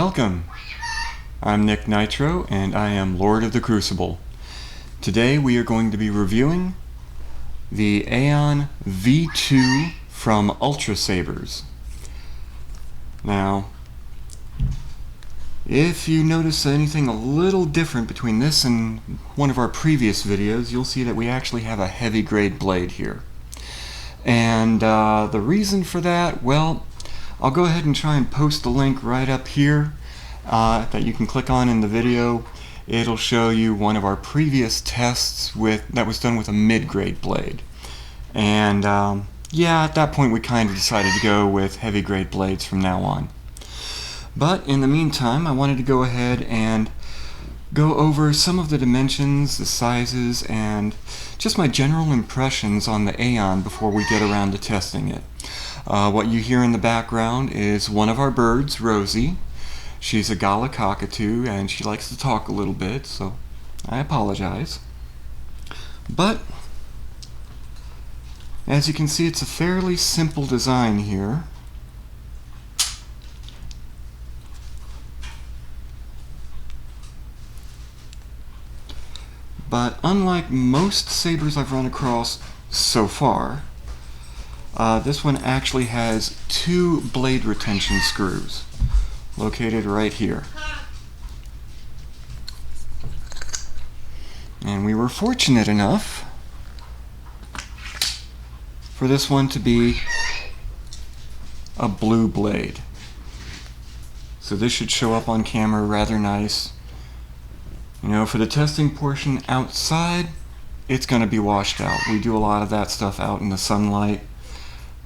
Welcome! I'm Nick Nitro and I am Lord of the Crucible. Today we are going to be reviewing the Aeon V2 from Ultra Sabers. Now, if you notice anything a little different between this and one of our previous videos, you'll see that we actually have a heavy grade blade here. And the reason for that, well, I'll go ahead and try and post the link right up here that you can click on in the video. It'll show you one of our previous tests that was done with a mid-grade blade. And yeah, at that point we kind of decided to go with heavy grade blades from now on. But in the meantime, I wanted to go ahead and go over some of the dimensions, the sizes, and just my general impressions on the Aeon before we get around to testing it. What you hear in the background is one of our birds, Rosie. She's a Gala cockatoo and she likes to talk a little bit, so I apologize. But as you can see, it's a fairly simple design here. But unlike most sabers I've run across so far, this one actually has two blade retention screws located right here. And we were fortunate enough for this one to be a blue blade. So this should show up on camera rather nice. You know, for the testing portion outside, it's going to be washed out. We do a lot of that stuff out in the sunlight,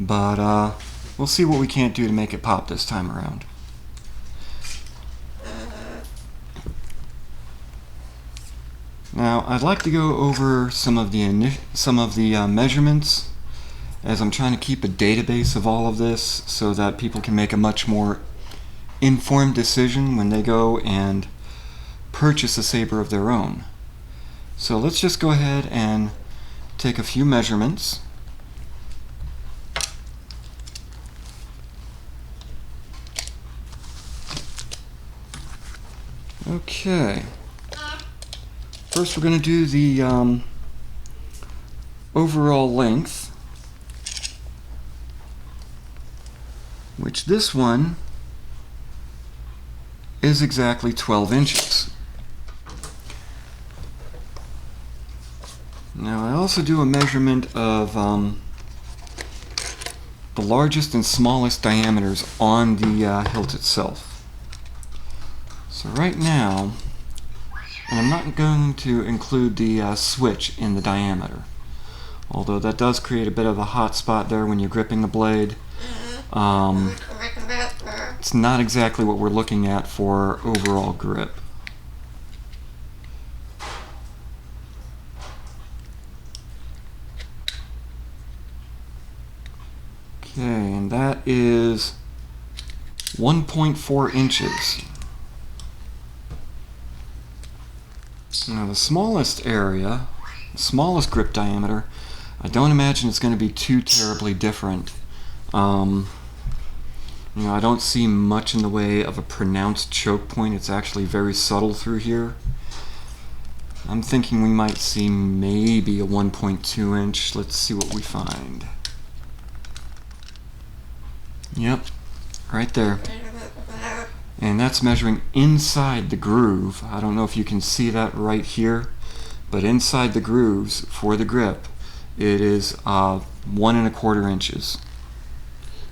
but we'll see what we can't do to make it pop this time around. Now, I'd like to go over some of the measurements, as I'm trying to keep a database of all of this so that people can make a much more informed decision when they go and purchase a saber of their own. So let's just go ahead and take a few measurements. Okay. First we're going to do the overall length, which this one is exactly 12 inches. Now I also do a measurement of the largest and smallest diameters on the hilt itself. So right now, and I'm not going to include the switch in the diameter, although that does create a bit of a hot spot there when you're gripping the blade. It's not exactly what we're looking at for overall grip. Okay, and that is 1.4 inches. Now the smallest area, the smallest grip diameter, I don't imagine it's going to be too terribly different. You know, I don't see much in the way of a pronounced choke point. It's actually very subtle through here. I'm thinking we might see maybe a 1.2 inch. Let's see what we find. Yep, right there. And that's measuring inside the groove. I don't know if you can see that right here, but inside the grooves for the grip, it is 1.25 inches.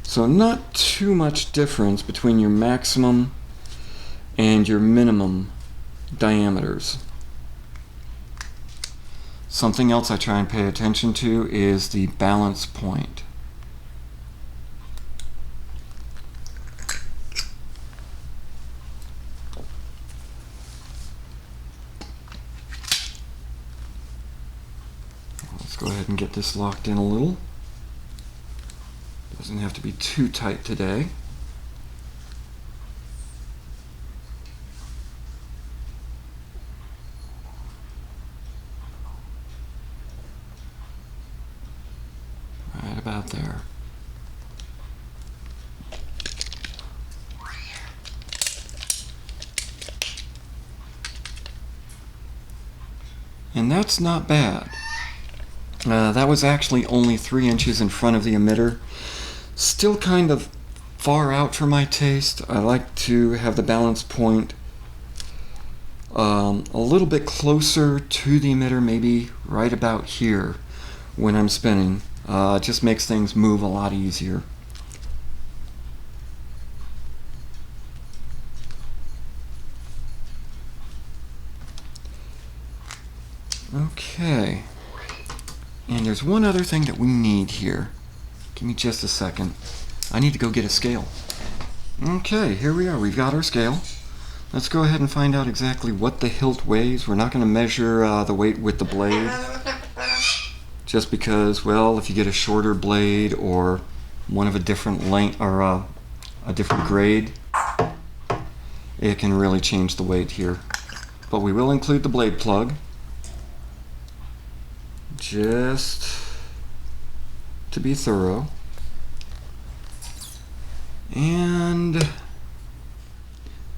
So not too much difference between your maximum and your minimum diameters. Something else I try and pay attention to is the balance point. Let's go ahead and get this locked in a little. Doesn't have to be too tight today. Right about there. And that's not bad. That was actually only 3 inches in front of the emitter. Still kind of far out for my taste. I like to have the balance point a little bit closer to the emitter, maybe right about here when I'm spinning. It just makes things move a lot easier. Okay. And there's one other thing that we need here. Give me just a second. I need to go get a scale. Okay, here we are. We've got our scale. Let's go ahead and find out exactly what the hilt weighs. We're not going to measure the weight with the blade. Just because, well, if you get a shorter blade or one of a different length or a different grade, it can really change the weight here. But we will include the blade plug. Just to be thorough. And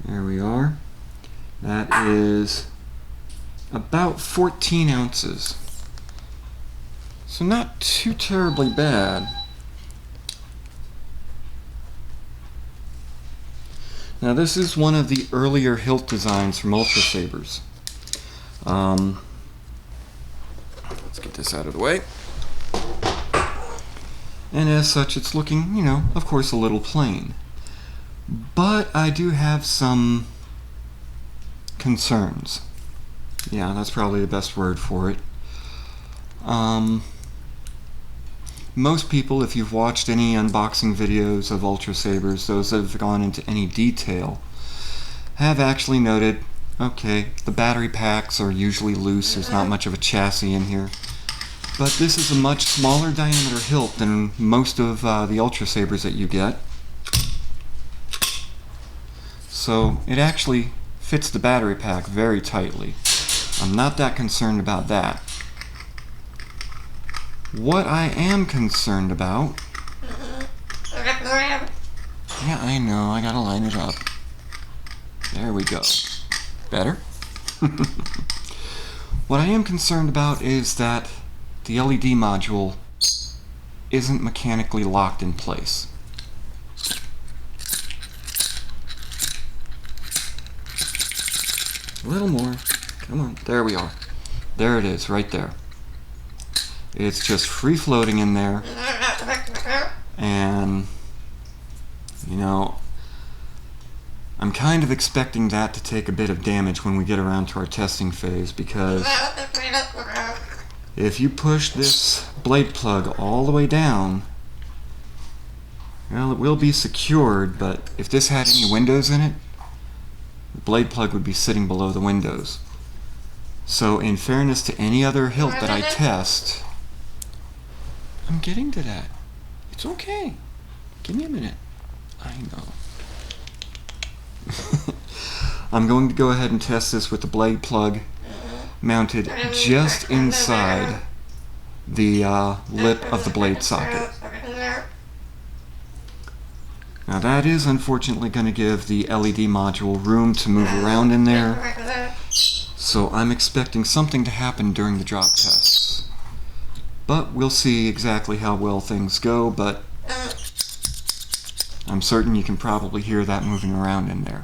there we are. That is about 14 ounces. So not too terribly bad. Now this is one of the earlier hilt designs from Ultra Sabers. Let's get this out of the way. And as such, it's looking, you know, of course, a little plain. But I do have some concerns. Yeah, that's probably the best word for it. Most people, if you've watched any unboxing videos of Ultra Sabers, those that have gone into any detail, have actually noted, okay, the battery packs are usually loose, there's not much of a chassis in here. But this is a much smaller diameter hilt than most of the Ultra Sabers that you get. So it actually fits the battery pack very tightly. I'm not that concerned about that. What I am concerned about... Yeah, I know, I gotta line it up. There we go. Better? What I am concerned about is that the LED module isn't mechanically locked in place. A little more. Come on. There we are. There it is, right there. It's just free floating in there. And, you know, I'm kind of expecting that to take a bit of damage when we get around to our testing phase, because if you push this blade plug all the way down, well, it will be secured, but if this had any windows in it, the blade plug would be sitting below the windows. So in fairness to any other hilt that I test, I'm getting to that. It's okay. Give me a minute. I know. I'm going to go ahead and test this with the blade plug mounted just inside the lip of the blade socket. Now that is unfortunately going to give the LED module room to move around in there, so I'm expecting something to happen during the drop tests. But we'll see exactly how well things go, but I'm certain you can probably hear that moving around in there.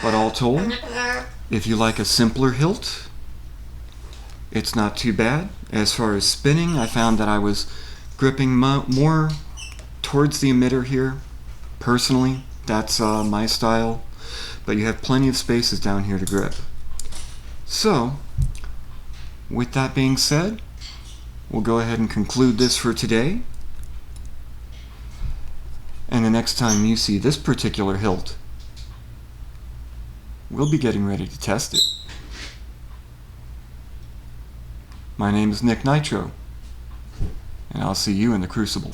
But all told, if you like a simpler hilt, it's not too bad. As far as spinning, I found that I was gripping more towards the emitter here. Personally, that's my style. But you have plenty of spaces down here to grip. So, with that being said, we'll go ahead and conclude this for today. And the next time you see this particular hilt, we'll be getting ready to test it. My name is Nick Nitro, and I'll see you in the Crucible.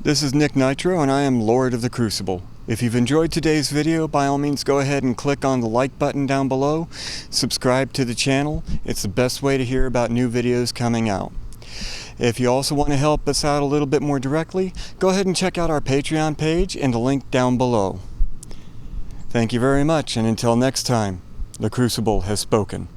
This is Nick Nitro, and I am Lord of the Crucible. If you've enjoyed today's video, by all means go ahead and click on the like button down below. Subscribe to the channel. It's the best way to hear about new videos coming out. If you also want to help us out a little bit more directly, go ahead and check out our Patreon page and the link down below. Thank you very much, and until next time, the Crucible has spoken.